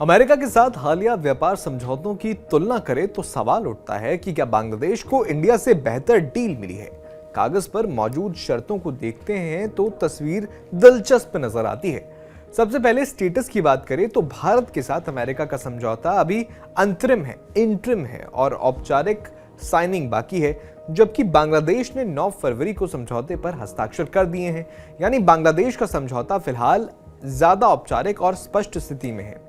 America के साथ हालिया व्यापार समझौतों की तुलना करें तो सवाल उठता है कि क्या बांग्लादेश को इंडिया से बेहतर डील मिली है। कागज पर मौजूद शर्तों को देखते हैं तो तस्वीर दिलचस्प नजर आती है। सबसे पहले स्टेटस की बात करें तो भारत के साथ अमेरिका का समझौता अभी अंतरिम है, इंटरिम है और औपचारिक साइनिंग बाकी है, जबकि बांग्लादेश ने 9 फरवरी को समझौते पर हस्ताक्षर कर दिए हैं। यानी बांग्लादेश का समझौता फिलहाल ज्यादा औपचारिक और स्पष्ट स्थिति में है।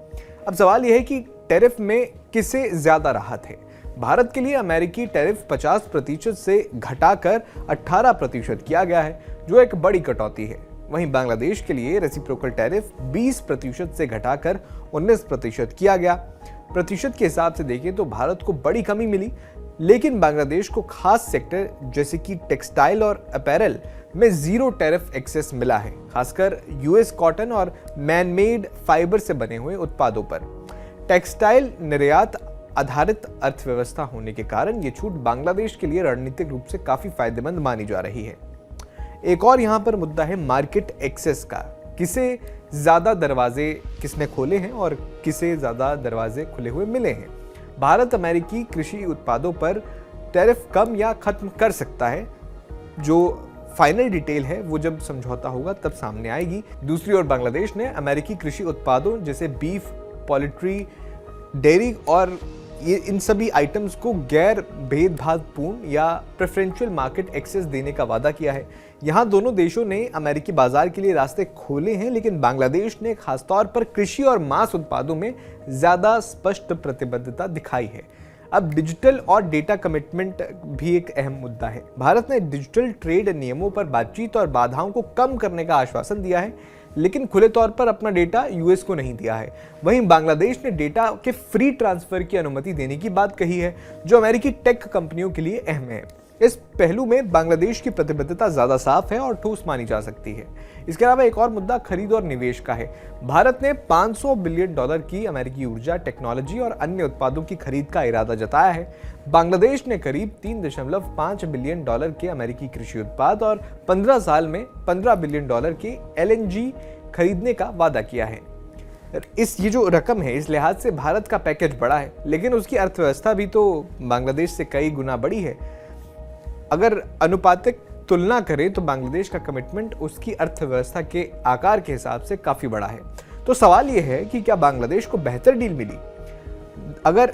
अब सवाल यह है कि टैरिफ में किसे ज्यादा राहत है। भारत के लिए अमेरिकी टैरिफ 50% से घटाकर 18% किया गया है, जो एक बड़ी कटौती है। वहीं बांग्लादेश के लिए रेसिप्रोकल टैरिफ 20% से घटाकर 19% किया गया। प्रतिशत के हिसाब से देखें तो भारत को बड़ी कमी मिली, लेकिन बांग्लादेश को खास सेक्टर जैसे कि टेक्सटाइल और अपैरल में जीरो टैरिफ एक्सेस मिला है, खासकर यूएस कॉटन और मैनमेड फाइबर से बने हुए उत्पादों पर। टेक्सटाइल निर्यात आधारित अर्थव्यवस्था होने के कारण ये छूट बांग्लादेश के लिए रणनीतिक रूप से काफी फायदेमंद मानी जा रही है। एक और यहाँ पर मुद्दा है मार्केट एक्सेस का। किसे ज्यादा दरवाजे किसने खोले हैं और किसे ज्यादा दरवाजे खुले हुए मिले हैं। भारत अमेरिकी कृषि उत्पादों पर टैरिफ कम या खत्म कर सकता है। जो फाइनल डिटेल है वो जब समझौता होगा तब सामने आएगी। दूसरी ओर बांग्लादेश ने अमेरिकी कृषि उत्पादों जैसे बीफ, पोल्ट्री, डेयरी और इन सभी आइटम्स को गैर भेदभावपूर्ण या प्रेफरेंशियल मार्केट एक्सेस देने का वादा किया है। यहाँ दोनों देशों ने अमेरिकी बाजार के लिए रास्ते खोले हैं, लेकिन बांग्लादेश ने खासतौर पर कृषि और मांस उत्पादों में ज्यादा स्पष्ट प्रतिबद्धता दिखाई है। अब डिजिटल और डेटा कमिटमेंट भी एक अहम मुद्दा है। भारत ने डिजिटल ट्रेड नियमों पर बातचीत और बाधाओं को कम करने का आश्वासन दिया है, लेकिन खुले तौर पर अपना डेटा यूएस को नहीं दिया है। वहीं बांग्लादेश ने डेटा के फ्री ट्रांसफर की अनुमति देने की बात कही है, जो अमेरिकी टेक कंपनियों के लिए अहम है। इस पहलू में बांग्लादेश की प्रतिबद्धता ज्यादा साफ है और ठोस मानी जा सकती है। इसके अलावा एक और मुद्दा खरीद और निवेश का है। भारत ने $500 बिलियन की अमेरिकी ऊर्जा, टेक्नोलॉजी और अन्य उत्पादों की खरीद का इरादा जताया है। बांग्लादेश ने करीब $3.5 बिलियन के अमेरिकी कृषि उत्पाद और 15 साल में $15 बिलियन के LNG खरीदने का वादा किया है। ये जो रकम है, इस लिहाज से भारत का पैकेज बड़ा है, लेकिन उसकी अर्थव्यवस्था भी तो बांग्लादेश से कई गुना बड़ी है। अगर अनुपातिक तुलना करें तो बांग्लादेश का कमिटमेंट उसकी अर्थव्यवस्था के आकार के हिसाब से काफी बड़ा है। तो सवाल यह है कि क्या बांग्लादेश को बेहतर डील मिली। अगर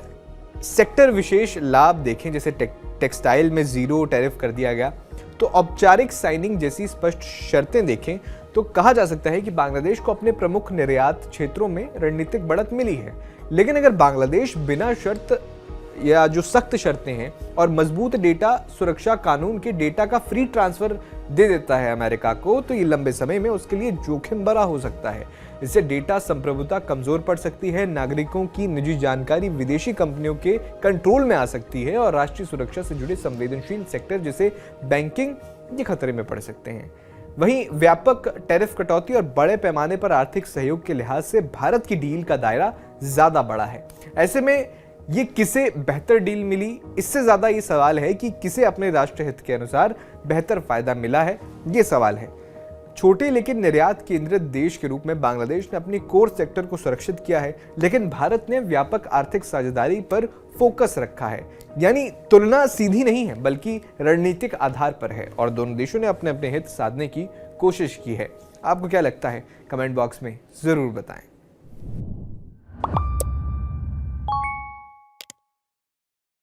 सेक्टर विशेष लाभ देखें, जैसे टेक्सटाइल में जीरो टैरिफ कर दिया गया, तो औपचारिक साइनिंग जैसी स्पष्ट शर्तें देखें तो कहा जा सकता है कि बांग्लादेश को अपने प्रमुख निर्यात क्षेत्रों में रणनीतिक बढ़त मिली है। लेकिन अगर बांग्लादेश बिना शर्त या जो सख्त शर्तें हैं और मजबूत डेटा सुरक्षा कानून के डेटा का फ्री ट्रांसफर दे देता है अमेरिका को, तो ये लंबे समय में उसके लिए जोखिम भरा हो सकता है। इससे डेटा संप्रभुता कमजोर पड़ सकती है, नागरिकों की निजी जानकारी विदेशी कंपनियों के कंट्रोल में आ सकती है और राष्ट्रीय सुरक्षा से जुड़े संवेदनशील सेक्टर जैसे बैंकिंग ये खतरे में पड़ सकते हैं। वहीं व्यापक टैरिफ कटौती और बड़े पैमाने पर आर्थिक सहयोग के लिहाज से भारत की डील का दायरा ज्यादा बड़ा है। ऐसे में ये किसे बेहतर डील मिली, इससे ज्यादा ये सवाल है कि किसे अपने राष्ट्र हित के अनुसार बेहतर फायदा मिला है। ये सवाल है। छोटे लेकिन निर्यात केंद्रित देश के रूप में बांग्लादेश ने अपनी कोर सेक्टर को सुरक्षित किया है, लेकिन भारत ने व्यापक आर्थिक साझेदारी पर फोकस रखा है। यानी तुलना सीधी नहीं है, बल्कि रणनीतिक आधार पर है और दोनों देशों ने अपने अपने हित साधने की कोशिश की है। आपको क्या लगता है? कमेंट बॉक्स में जरूर बताएं।